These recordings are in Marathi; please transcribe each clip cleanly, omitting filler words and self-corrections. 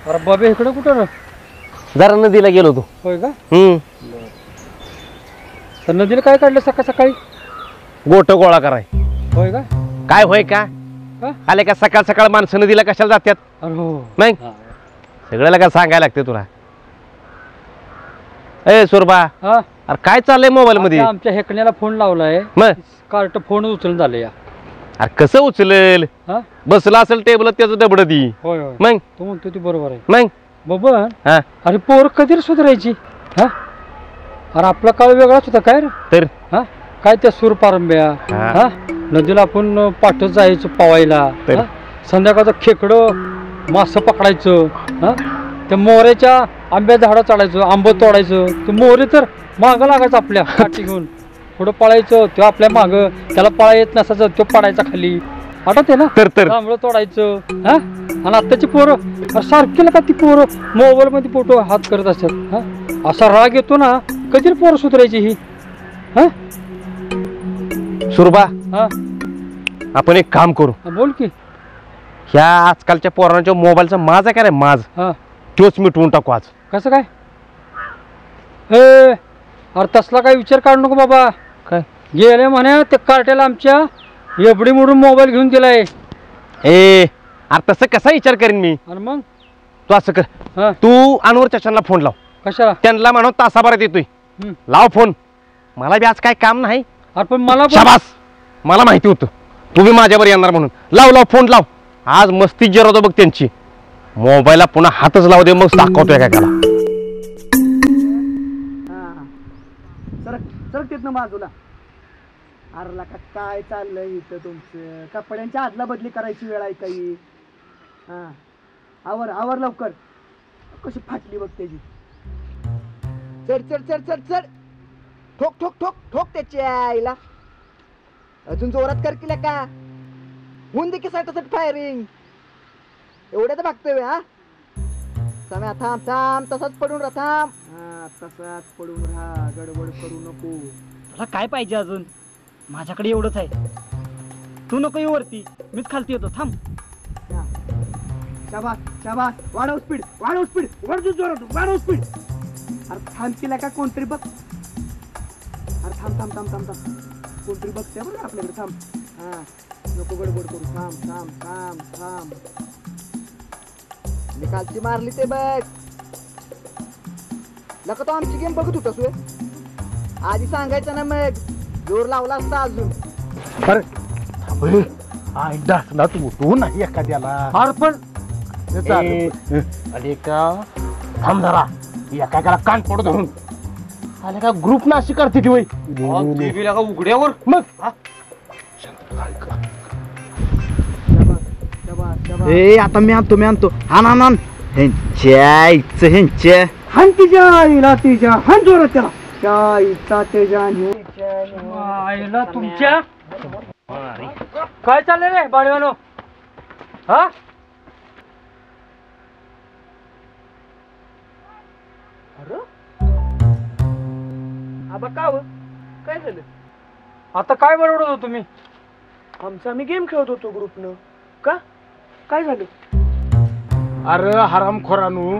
अरे बाबे इकडे कुठं रे? जरा नदीला गेलो होतो. होय का? तर नदीला काय काढलं सकाळ सकाळी? गोट गोळा कराय. होय का? काय होय का? आले का सकाळ सकाळ माणसं नदीला कशाला जातात? अरे हो नाही सगळ्याला का सांगायला लागते तुला. ए सुरबा अरे काय चाललंय मोबाईल मध्ये? आमच्या हेकण्याला फोन लावलाय. मग कार्ट फोन उचलून झाले या. अरे कसं उचलेल? बसला असेल टेबल त्याचं दबड ती. होय होय मग तू म्हणतो ती बरोबर आहे. मग बाबा अरे पोर कधी सुधारायची? अरे आपला काळ वेगळाच होता काय रे? तर काय त्या सूर पारंब्या नदीला आपण पाठच जायचं पावायला. संध्याकाळचं खेकडं मास पकडायचं. त्या मोऱ्याच्या आंब्या झाडं चढायचं, आंब तोडायचं. ते मोरे तर मागं लागायचं आपल्या काठी घेऊन. पुढं पळायचं तो आपल्या माग. त्याला पळा येत नसायचं तो पडायचा खाली. आठवते ना? तांबळं तोडायचं. आणि आत्ताची पोरं सारखीला का ती पोरं मोबाईल मध्ये फोटो हात करत असतात. असा राग येतो ना. कधी पोरं सुधारायची ही? सुरबा आपण एक काम करू. बोल की. ह्या आजकालच्या पोरांच्या मोबाईलचा माज आहे का रे? माज तोच मिटवून टाकू आज. कसं काय? अरे तसला काही विचार काढू नको बाबा. काय गेले म्हणे ते कार्ट्याला आमच्या एवढी मोडून मोबाईल घेऊन दिलाय. अरे तसं कसा विचार करीन मी? आणि मग तू असं कर, तू अनवर चषांना फोन लाव. कशाला? त्यांना म्हणून तासाभरात येतोय. लाव फोन. मला बी आज काय काम नाही. अरे पण मला शाबास, मला माहिती होतं तू बी माझ्यावर येणार म्हणून. लाव लाव फोन लाव. आज मस्ती जरवतो बघ त्यांची. मोबाईलला पुन्हा हातच लावू दे मग दाखवतोय काय त्याला. सरकतेत ना बाजूला. अरे का काय चाललंय इथं तुमचं? कपड्यांच्या आदला बदली करायची वेळ आहे काही? आवर आवर लवकर. कशी फाटली बघ त्याची. चढ चढ चढ चढ चढ. ठोक ठोक ठोक ठोक त्याच्या आईला. अजून जोरात कर किल्या का? होऊन दे की सट फायरिंग. एवढ्या तर बघतोय सम्या. थांब थांब तसाच पडून राहा. थांब तसाच पडून राहा. गडबड करू नको. तुला काय पाहिजे अजून? माझ्याकडे एवढंच आहे. तू नको येऊ वरती, मीच खालती येतो. थांब. शाबास शाबास. वाढव स्पीड वाढव स्पीड. वाढव स्पीड. अरे थांब केला का? कोणतरी बघ. अरे थांब थांब थांब थांब थांब. कोणतरी बघते बरं आपल्याकडे. थांब. नको गडबड करू. थांब थांब थांब थांब. मी कालची मारली ते बघ. लका तो आमची गेम बघत होता तू. आधी सांगायचं ना मग. जोर लावला असता अजून. अरे डाकला तू उठू नाही एखाद्याला. अरे पण अरे का थांब जरा. एखाद्याला कान पडू धरून आले का ग्रुप ना अशी करते ती वय उघड्यावर. मग आता मी आणतो. हान ह्यांच्या हान तिच्या आईला. तिच्या हान जोरात त्याला. आईला तुमच्या काय चाललंय रे बाळवानो? आबा का काय झालं? आता काय बरोबर होतो तुम्ही? आमचा आम्ही गेम खेळत होतो ग्रुपनं. का काय झालं? अरे हरामखोरानू,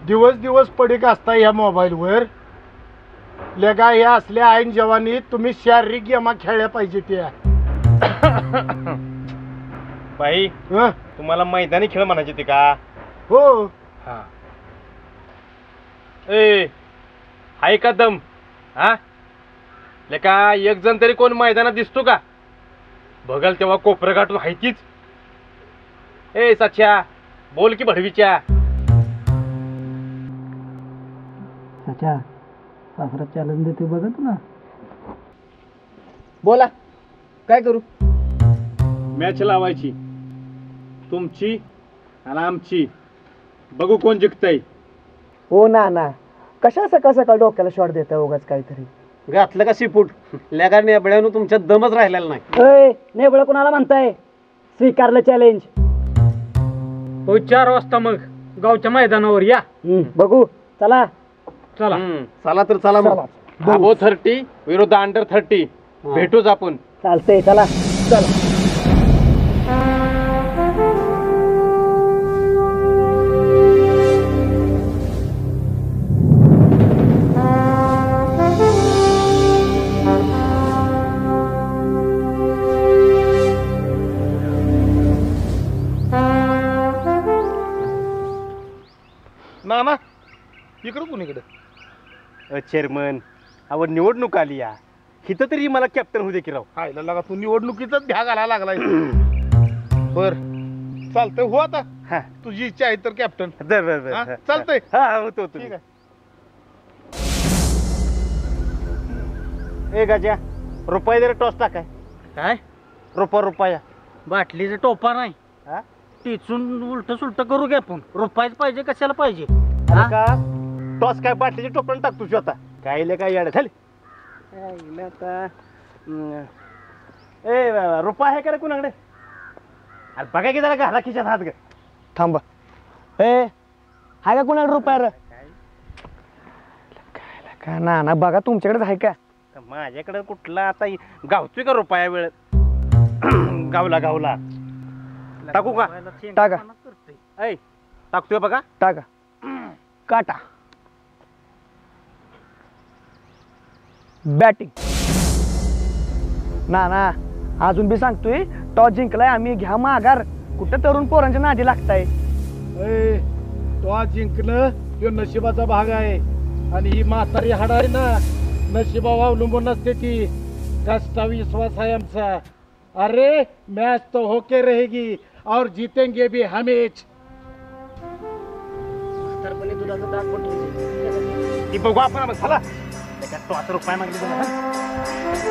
दिवस दिवस पडीक असता या मोबाईल वर. लेगा या असल्या ऐन जवानी तुम्ही शारीरिक गेमा खेळल्या पाहिजे. त्या बाई तुम्हाला मैदानी खेळ म्हणायचे ते का? हो. हाय का दम? लेका एक जण तरी कोण मैदानात दिसतो का? बघल तेव्हा कोपरं गाठून हायतीच. सच्या बोल की भडवीच्या. सच्या सासरा चॅलेंज देते बघत ना. बोला काय करू? मॅच लावायची तुमची आणि आमची. बघू कोण जिंकतय. हो ना. कशा सकाळ सकाळ डोक्याला शॉट देता उगाच काहीतरी. घातलं का शिपूट? लेगा नेबळ्यानं तुमच्यात दमच राहिलेला नाही. नेबळ कोणाला म्हणताय? स्वीकारलं चॅलेंज. 4 वाजता मग गावच्या मैदानावर या. बघू. चला चला तर चला मग. अबो 30 विरुद्ध अंडर 30. भेटूच आपण. चालतंय. चला. ना इकडं कुणीकडं चेअरमन अहो निवडणूक आली या इथं तरी मला कॅप्टन होऊ दे की राव. हायला लागा तू निवडणुकीचाच भ्या घालायला लागलाय बर चालतंय हो आता हा तुझी इच्छा आहे तर कॅप्टन बर बर बर हा, हा, चालतंय. हा होतो ठीक आहे ए गाजा रुपये जरा टॉस टाकाय काय रुपया बाटलीचं टोपा नाही हा टिचून उलट सुलट करू घ्या आपण रुपयाच पाहिजे कशाला पाहिजे अरे का टॉस काय बाटलीच्या टोपण टाकतो तू आता काय ले काय येडे झाले आता ए रुपया आहे का रे कुणाकडे अरे बघा की जरा घाला खिशात हात ग थांबा ए हाय का कुणाकडे रुपया रे काय ना बघा तुमच्याकडेच आहे का माझ्याकडे कुठला आता गावतोय का रुपया वेळ गावला टाकू का टाका ऐ टाकतोय बघा टाका काटा बॅटिंग ना अजून बी सांगतोय टॉस जिंकलाय आम्ही घ्या माघार कुठं तरुण पोरांच्या नादी लागताय तो आज जिंकणं तो नशिबाचा भाग आहे आणि ही म्हातारी हाड आहे ना नशिबावर अवलंबून नसते ती कष्टा विश्वास आहे आमचा अरे मैच तो होके रहेगी और जीतेंगे भी हमेच ती बघू आपण चला त्याच्यात तो आता रुपया मागली बघा.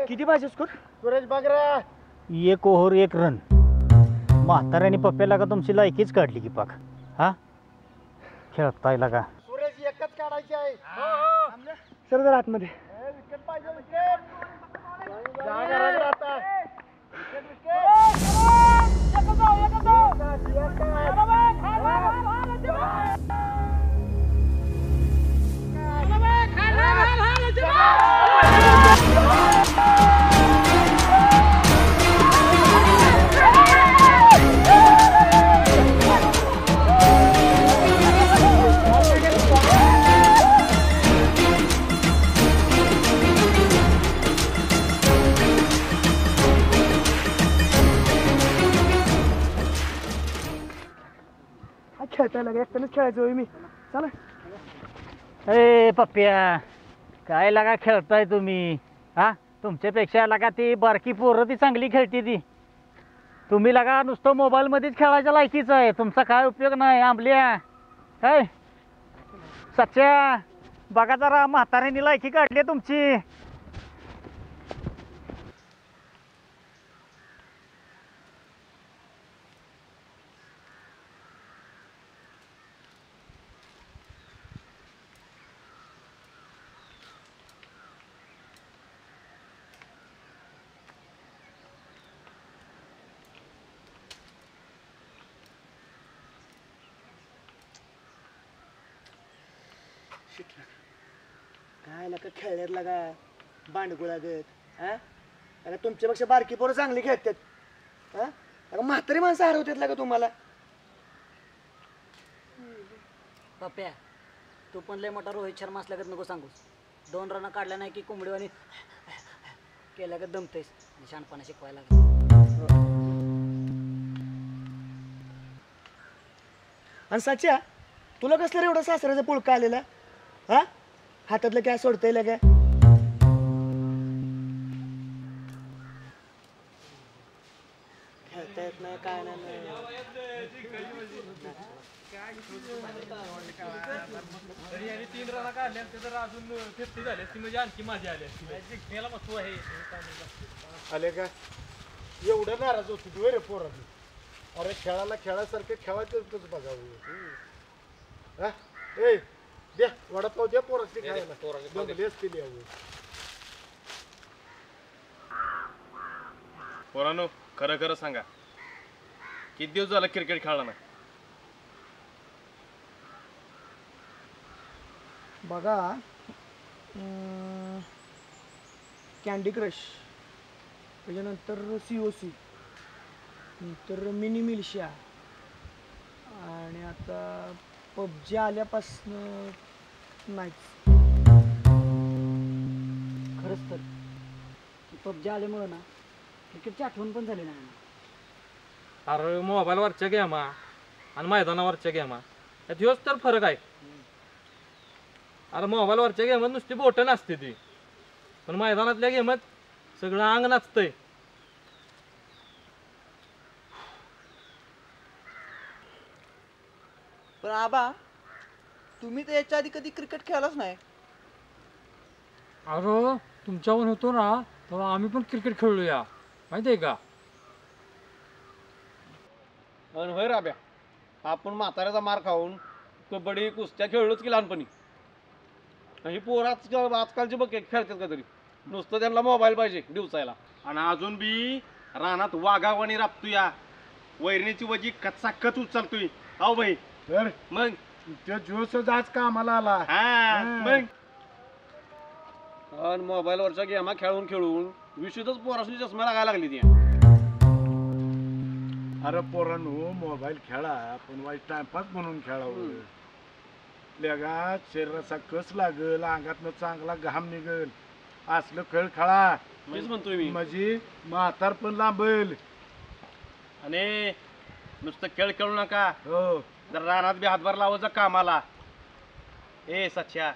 किती पाहिजे स्कोर सुरेश बागरा एक ओव्हर एक रन म्हाताऱ्याने पप्प्याला का तुमची लायकीच काढली की पाक हा खेळताय का सुरेश एकच काढायची आहे सर जरा आतमध्ये विकेट पाहिजे विकेट जागा राहिला आता. खेळताय लागा एकट्यानेच खेळायचं होय मी चला ए पप्प्या काय लागा खेळताय तुम्ही हा तुमच्यापेक्षा लागा ती बारकी पोरं ती चांगली खेळते ती तुम्ही लागा नुसतं मोबाईलमध्येच खेळायच्या लायकीच आहे तुमचा काय उपयोग नाही आंबल्या काय सच्च्या बघा जरा म्हाताऱ्याने लायकी काढली तुमची काय नका खेळण्यात लागा बांडगुळागत हा अरे तुमच्यापेक्षा बारकी पोरं चांगली खेळतात हा अगं म्हातारी माणसं हरवतात लागा तुम्हाला पप्प्या तू पण लय मोठा रोहित शर्मा असल्यागत नको सांगूस 2 रन काढल्या नाही की कोंबडीवाणी केल्या का दमतेस शहाणपणा शिकवायला लागला. आणि साच्या तुला कसलं रे एवढं सासऱ्याचा पुळका आलेला हा हातातलं काय सोडता येईल काय खेळता येत नाही काय नाही आले का एवढं नाराज होती तू रे पोरांनी. अरे खेळाला खेळासारखं खेळायचं तुझं बघावं. हा ए द्या वडापाव द्या पोराची खायला दंगली असते पोरांनो खरं खरं सांगा किती दिवस झाला क्रिकेट खेळला ना? बघा कॅन्डी क्रश त्याच्यानंतर COC नंतर मिनी मिलिशिया आणि आता PUBG आल्यापासनं नाहीच. खरंच तर PUBG आल्यामुळं ना क्रिकेटची आठवण पण झाली नाही. अरे मोबाईलवरच्या गेमा आणि मैदानावरच्या गेमा यात ह्योच तर फरक आहे. अरे मोबाईलवरच्या गेमात नुसती बोटं नसते ती, पण मैदानातल्या गेमात सगळं अंग नाचतंय. पण आबा तुम्ही तर याच्या आधी कधी क्रिकेट खेळलाच नाही. अरे तुमच्यावर होतो ना तेव्हा आम्ही पण क्रिकेट खेळलोया माहिती आहे का? आणि होय राब्या आपण म्हाताऱ्याचा मार खाऊन कबड्डी कुस्त्या खेळलोच की लहानपणी. ही पोरं आजकालचे बघ खेळतात का तरी नुसतं त्यांना मोबाईल पाहिजे दिवसायला. आणि अजून बी रानात वाघावाणी राबतोया वैरणीची वजी कचाकच उचलतोय. अहो भाई तर मग तो जोशच आज कामाला आला. हा मग आणि मोबाईलवरच्या गेमा खेळून खेळून विशेषच पोरासनी चष्मा लागायला लागली ती. अरे पोरांनो मोबाईल खेळा पण वाईट टाइमपास म्हणून खेळावं. लेगा शरीराचा कस लागल अंगातनं चांगला घाम निघल असलं खेळ खेळा तेच म्हणतोय मी. म्हणजे म्हातार पण लांबल. आणि नुसतं खेळ खेळू नका हो जर रानात बी हातभार लावायचा कामाला. ए सच्या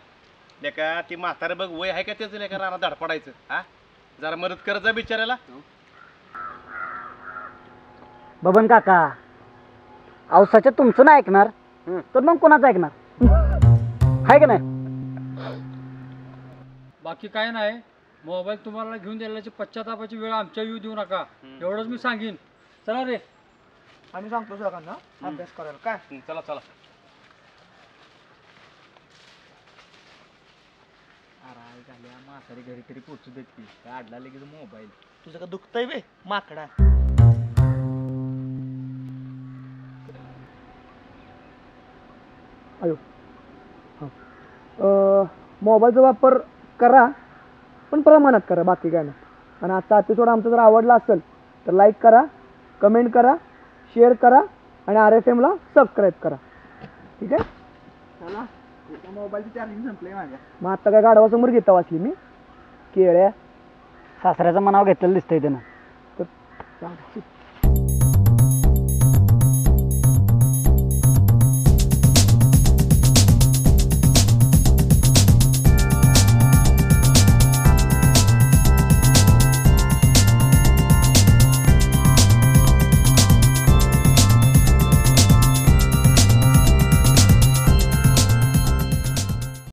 लेका ती म्हातारे बघ वय आहे का त्याचं लेका रानात धडपडायचं. हा जरा मदत करत जा बिचाऱ्याला. बबन काका औसाच्या तुमचं नाही ऐकणार तर मग कोणाचं ऐकणार आहे का नाही? बाकी काय नाही. मोबाईल तुम्हाला घेऊन द्यायची पश्चातापाची वेळ आमच्या येऊ देऊ नका एवढंच मी सांगेन. चला रे आम्ही सांगतो सगळ्यांना अभ्यास करायला काय. चला चला. म्हातारी घरी तरी पोचू देत की काढला लगेच मोबाईल. तुझं का दुखतंय बे माकडा. अयो मोबाईलचा वापर करा पण प्रमाणात करा बाकी काय नाही. आणि आजचा एपिसोड आमचा जर आवडला असेल तर लाईक करा, कमेंट करा, शेअर करा आणि RFM ला सबस्क्राईब करा. ठीक आहे. चला मोबाईलची चार्जिंग संपली माझ्या. मग आता काय गाढवासमोर घेता वाचली मी केळ्या सासऱ्याचं मनावर घेतलेलं दिसतंय त्यानं. तर